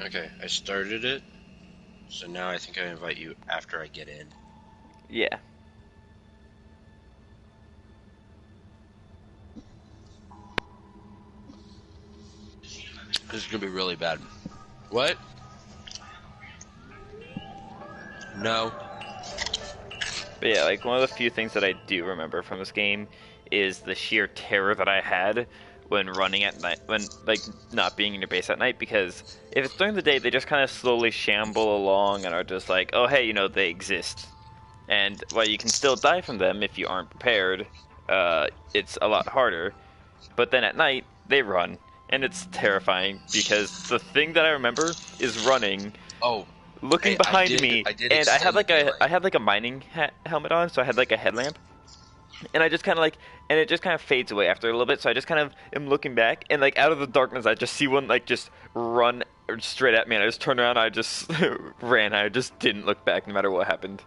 Okay, I started it, so now I think I invite you after I get in. Yeah. This is gonna be really bad. What? No. But yeah, like one of the few things that I do remember from this game is the sheer terror that I had when running at night, when like not being in your base at night. Because if it's during the day, they just kind of slowly shamble along and are just like, oh hey, they exist. And while you can still die from them if you aren't prepared, it's a lot harder. But then at night, they run, and it's terrifying because the thing that I remember is running, Oh, looking I behind did. me, I did and extend the I daylight. had like a mining helmet on, so I had like a headlamp, and I just kind of like, and it just kind of fades away after a little bit. So I just kind of am looking back, and like out of the darkness, I just see one like just run straight at me, and I just turned around, I just ran. I just didn't look back, no matter what happened.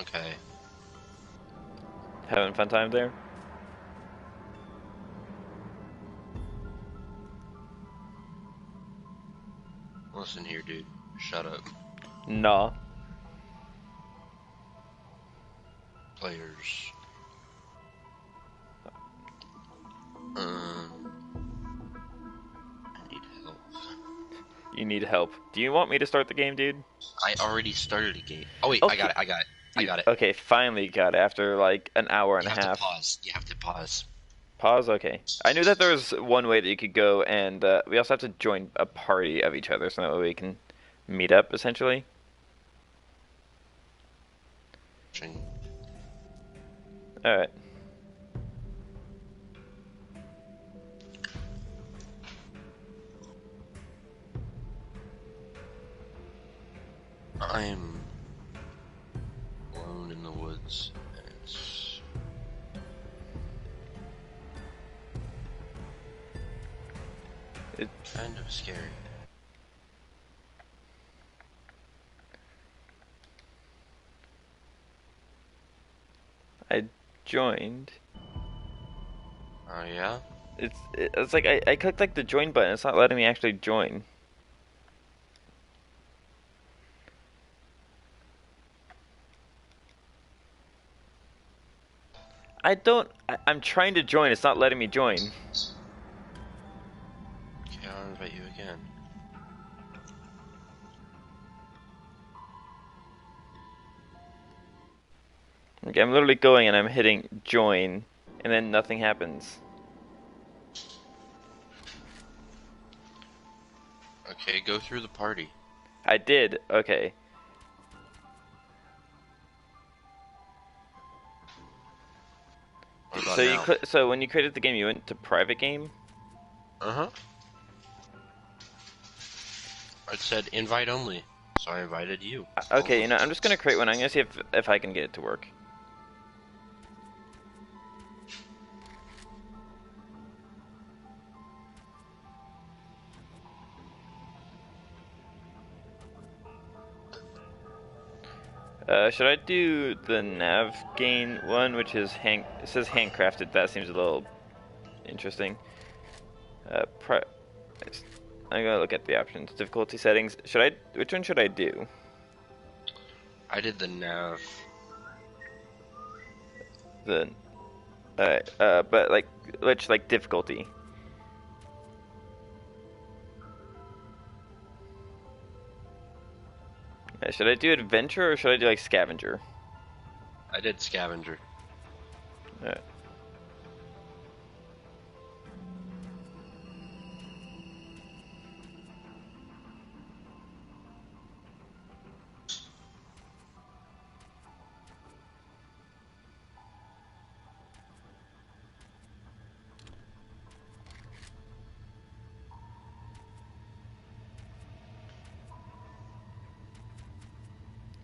Okay. Having a fun time there? Listen here, dude. Shut up. Nah. Players. I need help. You need help. Do you want me to start the game, dude? I already started a game. Oh wait, I got Okay. it. I got it. I got it. Okay, finally got it after like an hour and You a have to half. pause. You have to pause. Pause. Okay. I knew that there was one way that you could go, and we also have to join a party of each other, so that way we can meet up essentially. All right. I'm alone in the woods, and it's It, kind of scary. I joined. Oh yeah? It's like I clicked like the join button. It's not letting me actually join. I don't. I'm trying to join. It's not letting me join. Okay, I'll invite you again. Okay, I'm literally going and I'm hitting join, and then nothing happens. Okay, go through the party. I did. Okay. What So about now? so when you created the game, you went to private game. Uh-huh. It said invite only, so I invited you. Okay, Only. I'm just gonna create one. I'm gonna see if I can get it to work. Should I do the nav gain one, which is it says handcrafted. That seems a little interesting. Uh, pri I'm gonna look at the options. Difficulty settings. Which one should I do? I did the nav. The, but like, which like difficulty? Should I do adventure or should I do like scavenger? I did scavenger. Uh,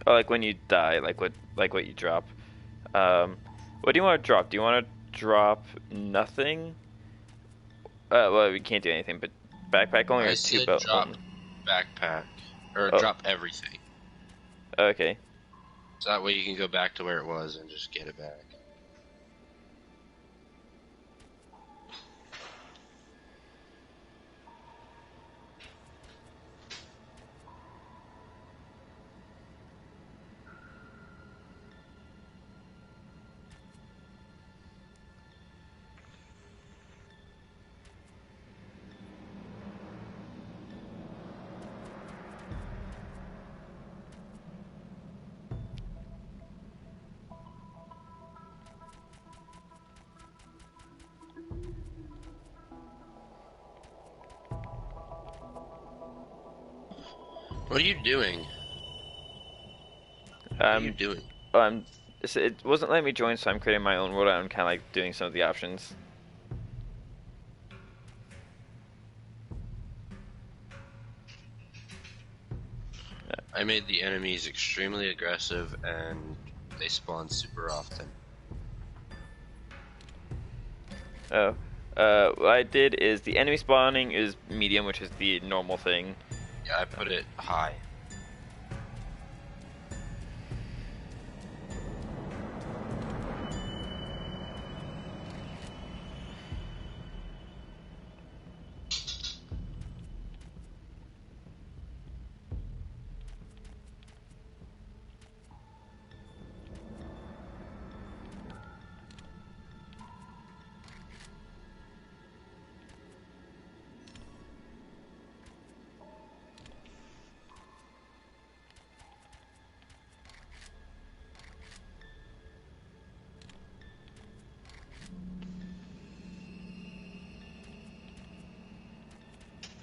oh, like when you die, like what you drop. Um, what do you want to drop? Do you want to drop nothing? Well, we can't do anything, but backpack only I or two said belt drop only. backpack. Or Oh, drop everything. Okay. So that way you can go back to where it was and just get it back. What are you doing? What are you Um, doing? um, it wasn't letting me join, so I'm creating my own world. I'm kind of like doing some of the options. I made the enemies extremely aggressive and they spawn super often. Oh, what I did is the enemy spawning is medium, which is the normal thing. Yeah, I put it high.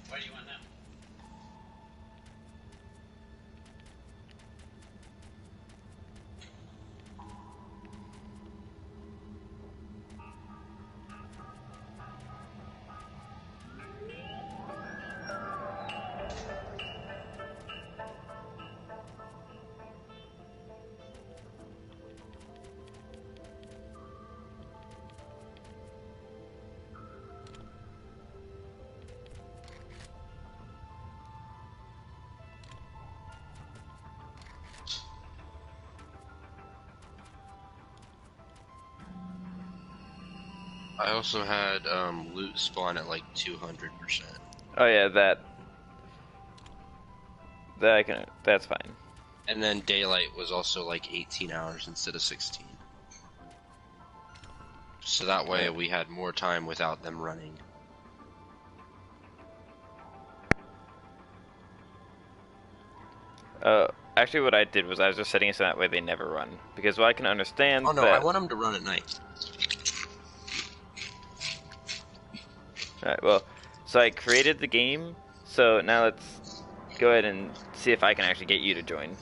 What do you want now? I also had loot spawn at like 200%. Oh yeah, that I can. That's fine. And then daylight was also like 18 hours instead of 16. So that way we had more time without them running. Actually, what I did was I was just setting it so that way they never run. Because while I can understand Oh no, I that. want them to run at night. Alright, well, so I created the game. So now let's go ahead and see if I can actually get you to join.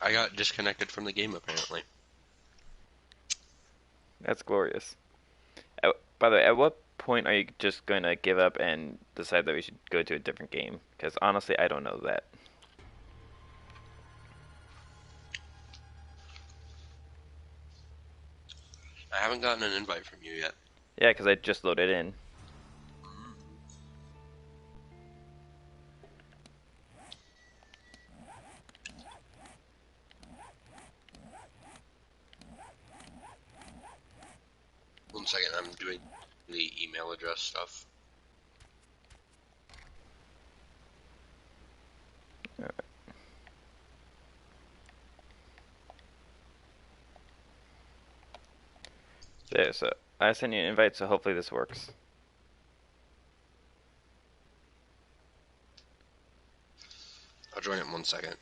I got disconnected from the game apparently. That's glorious. By the way, at what point are you just going to give up and decide that we should go to a different game? Because honestly, I don't know that. I haven't gotten an invite from you yet. Yeah, because I just loaded in. One second, I'm doing the email address stuff. There, so I sent you an invite, so hopefully this works. I'll join it in 1 second.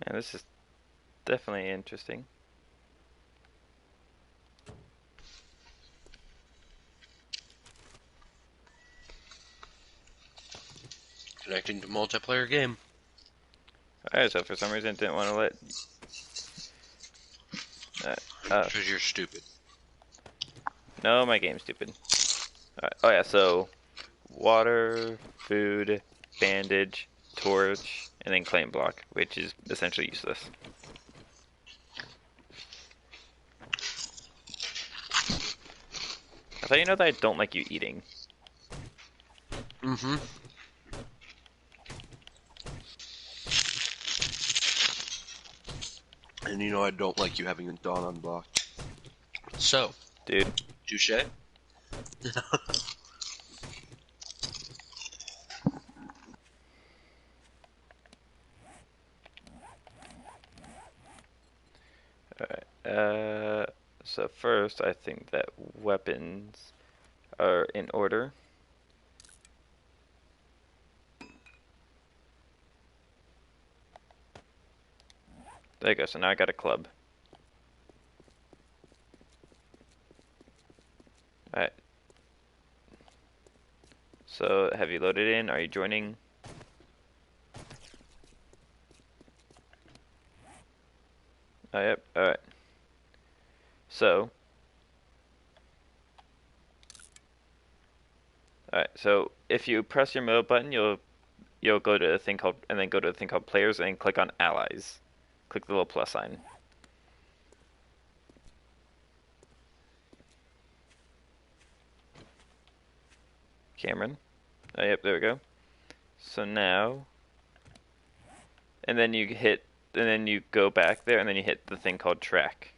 Man, this is definitely interesting. Connecting to multiplayer game. Alright, so for some reason it didn't want to let... Because you're stupid. No, my game's stupid. Oh yeah, so... Water, food, bandage, torch, and then claim block, which is essentially useless. I thought you know that I don't like you eating. Mm-hmm. And you know I don't like you having Dawn unblocked. So, Dude. touche. Alright, so first I think that weapons are in order. There you go, so now I got a club. Alright. So, have you loaded in? Are you joining? Oh, yep, alright. So, alright, so if you press your middle button, you'll go to a thing called, and then go to a thing called players, and click on allies. Click the little plus sign. Cameron. Oh, yep, there we go. So now, and then you hit, and then you go back there, and then you hit the thing called track.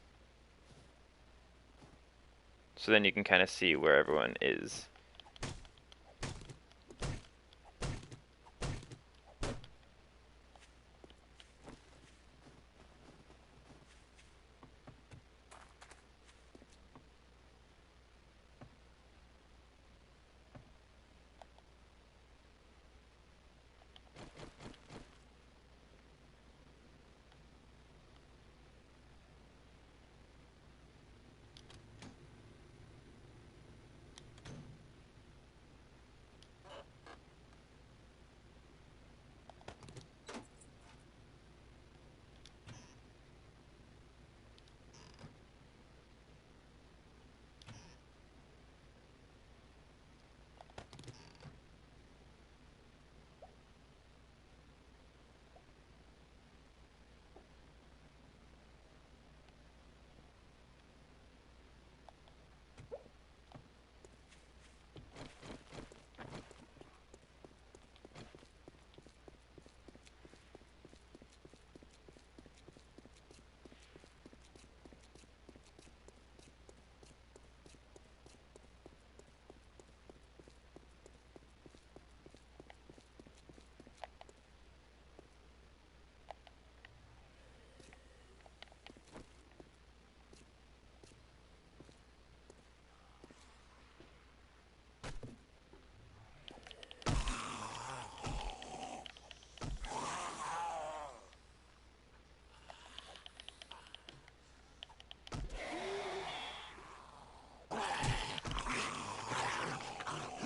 So then you can kind of see where everyone is.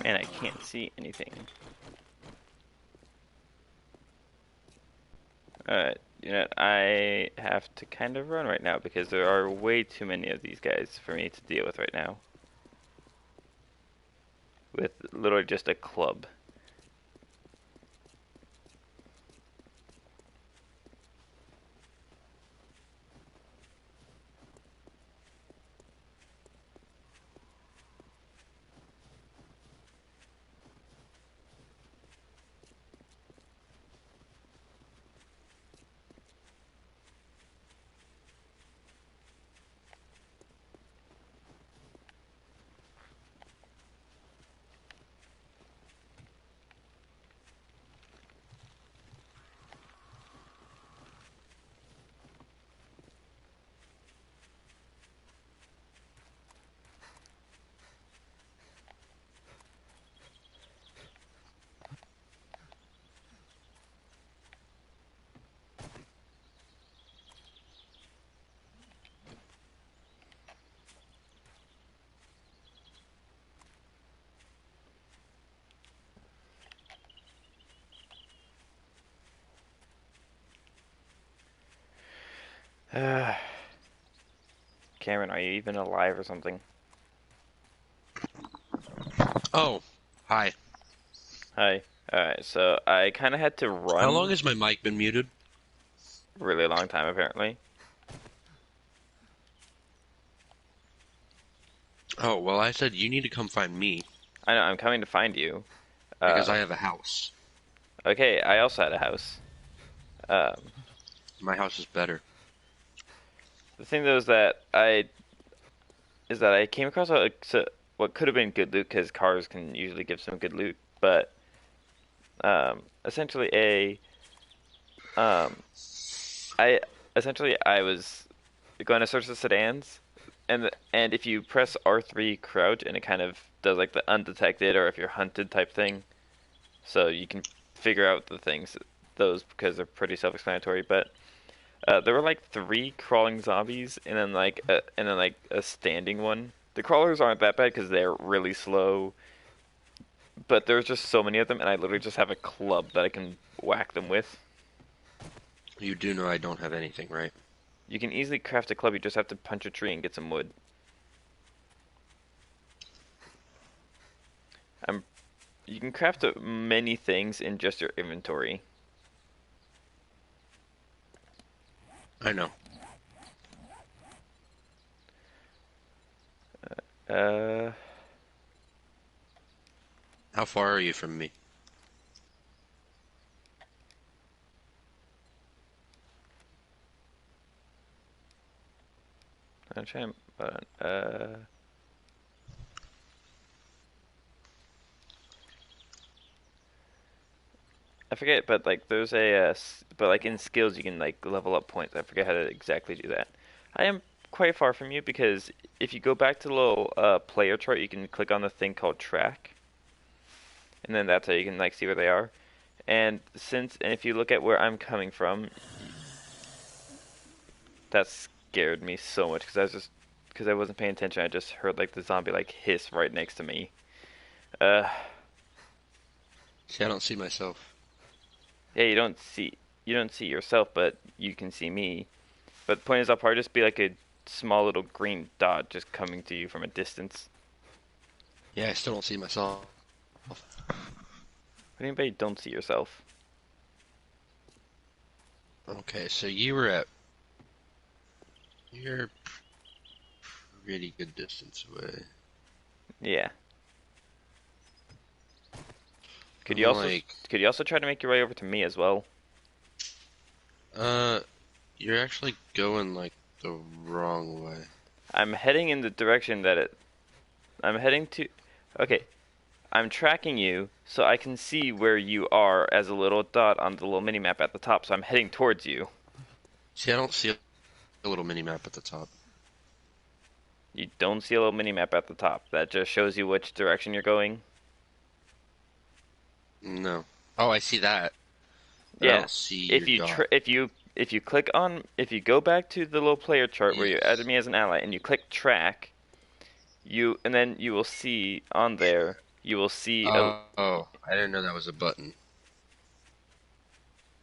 Man, I can't see anything. Alright, you know, I have to kind of run right now because there are way too many of these guys for me to deal with right now. With literally just a club. Cameron, are you even alive or something? Oh, hi. Hi. Alright, so I kind of had to How long run has my mic been muted? a really long time, apparently. Oh, well, I said you need to come find me I know, I'm coming to find you. because Uh, I have a house. okay, I also had a house. Um, My house is better. the thing though is that I came across what could have been good loot because cars can usually give some good loot, but essentially um, I was going to search the sedans, and if you press R3 crouch and it kind of does like the undetected or if you're hunted type thing, so you can figure out the things those because they're pretty self-explanatory. But there were like three crawling zombies and then like a standing one. The crawlers aren't that bad because they're really slow, but there's just so many of them, and I literally just have a club that I can whack them with. You do know I don't have anything, right? You can easily craft a club. You just have to punch a tree and get some wood. I'm. You can craft many things in just your inventory. I know. Uh, How far are you from me? I'm trying. I forget, but like there's but like in skills you can like level up points. I forget how to exactly do that. I am quite far from you because if you go back to the little player chart, you can click on the thing called track, and then that's how you can like see where they are. And if you look at where I'm coming from, that scared me so much because I wasn't paying attention. I just heard like the zombie like hiss right next to me. Uh, See, I don't see myself. yeah, you don't see yourself, but you can see me. But the point is, I'll probably just be like a small little green dot just coming to you from a distance. Yeah, I still don't see myself. But anybody don't see yourself. Okay, so you're pretty good distance away. Yeah. Could I'm you also like, could you also try to make your way over to me as well? uh, you're actually going like the wrong way. I'm heading in the direction that it. I'm heading to. Okay, I'm tracking you so I can see where you are as a little dot on the little mini map at the top. So I'm heading towards you. See, I don't see a little mini map at the top. You don't see a little mini map at the top. That just shows you which direction you're going. No. Oh, I see that, but I Yeah. don't see your dot. If you go back to the little player chart where you added Yes. me as an ally and you click track, and then you will see on there you will see a Oh, I didn't know that was a button.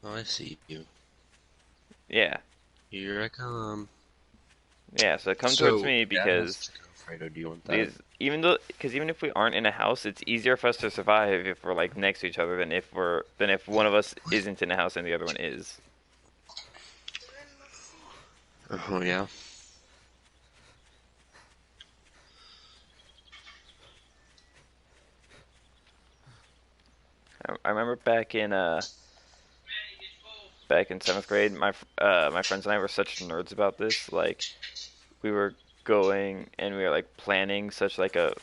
Oh, I see you. yeah. Here I come. Yeah, so come towards So, me Dad has because chicken Alfredo. Do you want that? these even if we aren't in a house, it's easier for us to survive if we're like next to each other than if one of us isn't in a house and the other one is. Oh, yeah. I remember back in seventh grade, my friends and I were such nerds about this. Like we were going and we were like planning such like a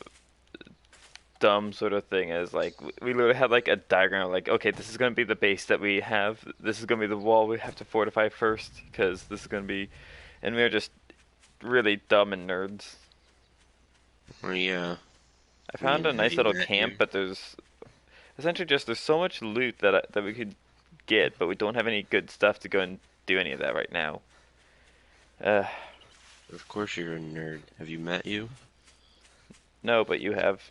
dumb sort of thing as like we literally had like a diagram of, like, okay, this is going to be the base that we have, this is going to be the wall we have to fortify first because this is going to be, and we were just really dumb and nerds. Oh, yeah. I I mean, found a have nice you little met camp, you? but there's so much loot that we could get, but we don't have any good stuff to go and do any of that right now. uh Of course you're a nerd. Have you met you? no, but you have.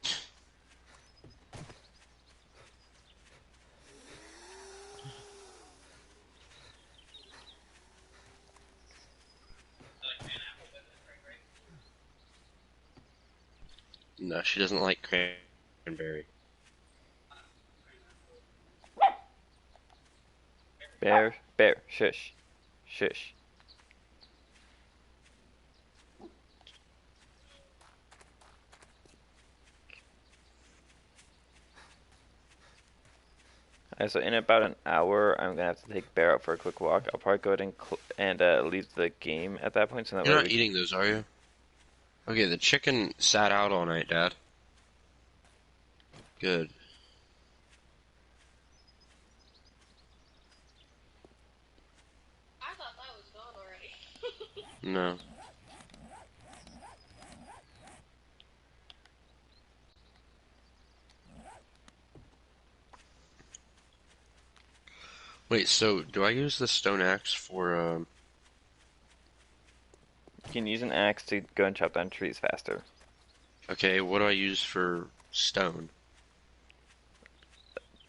No, she doesn't like cranberry. Bear, bear, shush, shush. Alright, so in about an hour, I'm gonna have to take Bear out for a quick walk. I'll probably go ahead and leave the game at that point, so that You're way not eating those, are you? Okay, the chicken sat out all night, Dad. Good. I thought that was gone already. No. Wait, so do I use the stone axe for, you can use an axe to go and chop down trees faster. okay, what do I use for stone?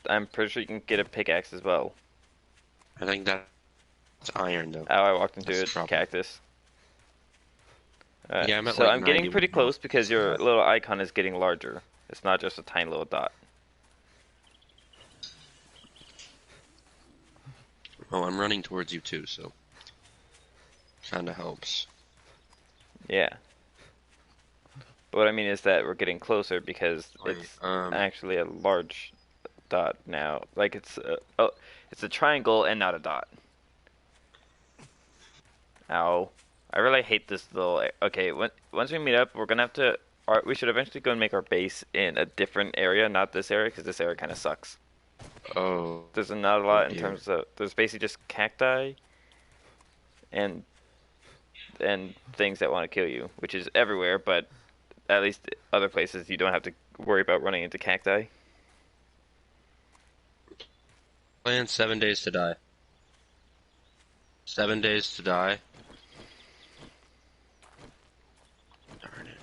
I'm pretty sure you can get a pickaxe as well. I think that's iron, though. Oh, I walked into That's a the problem. cactus. Yeah, I'm at So like I'm getting 90 pretty close because your blocks. little icon is getting larger. It's not just a tiny little dot. Oh, I'm running towards you too, so kinda helps. Yeah. But what I mean is that we're getting closer because Wait, it's actually a large dot now. Like it's a triangle and not a dot. Ow. I really hate this little. Okay, once we meet up, we're gonna have to. We should eventually go and make our base in a different area, not this area, because this area kind of sucks. Oh, There's not a oh lot in dear. terms of. There's basically just cacti and things that want to kill you, which is everywhere, but at least other places you don't have to worry about running into cacti. Plan 7 days to die. 7 days to die. Darn it.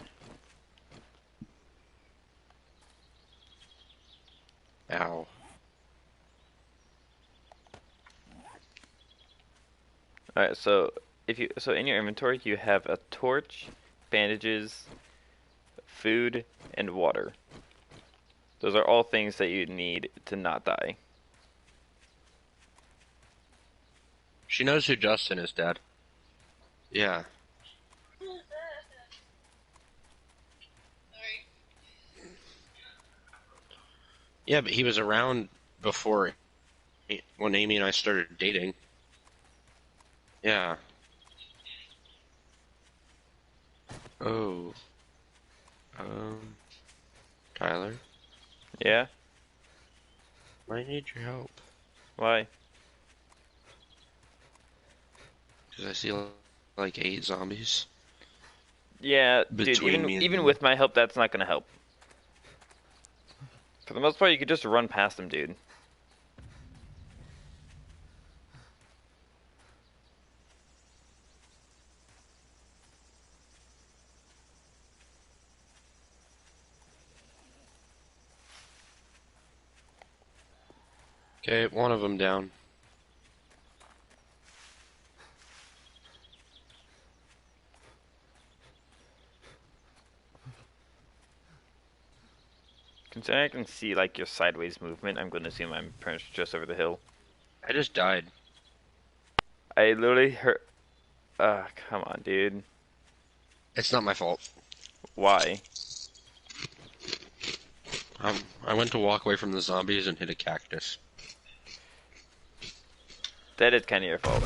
Ow. Alright, so in your inventory you have a torch, bandages, food, and water. Those are all things that you need to not die. She knows who Justin is, Dad. Yeah. Sorry. Yeah, but he was around before when Amy and I started dating. Yeah. Oh. Tyler, Yeah? I need your help. Why? Because I see like 8 zombies. Yeah, dude, Between me and even you. with my help, that's not gonna help. For the most part, you could just run past them, dude. Okay, one of them down. Considering I can see, like, your sideways movement, I'm gonna assume I'm pretty much just over the hill. I just died. I literally heard... come on, dude. It's not my fault. Why? I went to walk away from the zombies and hit a cactus. That is kind of your fault.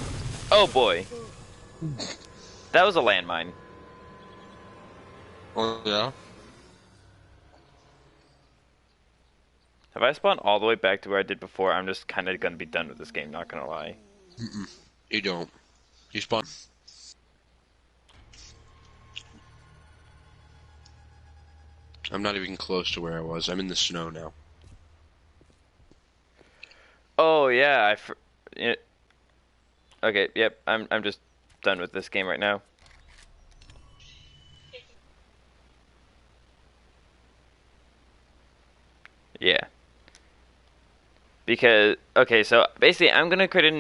Oh, boy. That was a landmine. Oh, yeah? If I spawn all the way back to where I did before, I'm just kind of gonna be done with this game, not gonna lie. You don't. You spawn. I'm not even close to where I was. I'm in the snow now. Oh, yeah, okay, yep, I'm just done with this game right now. Yeah. Because, okay, so basically I'm gonna create a new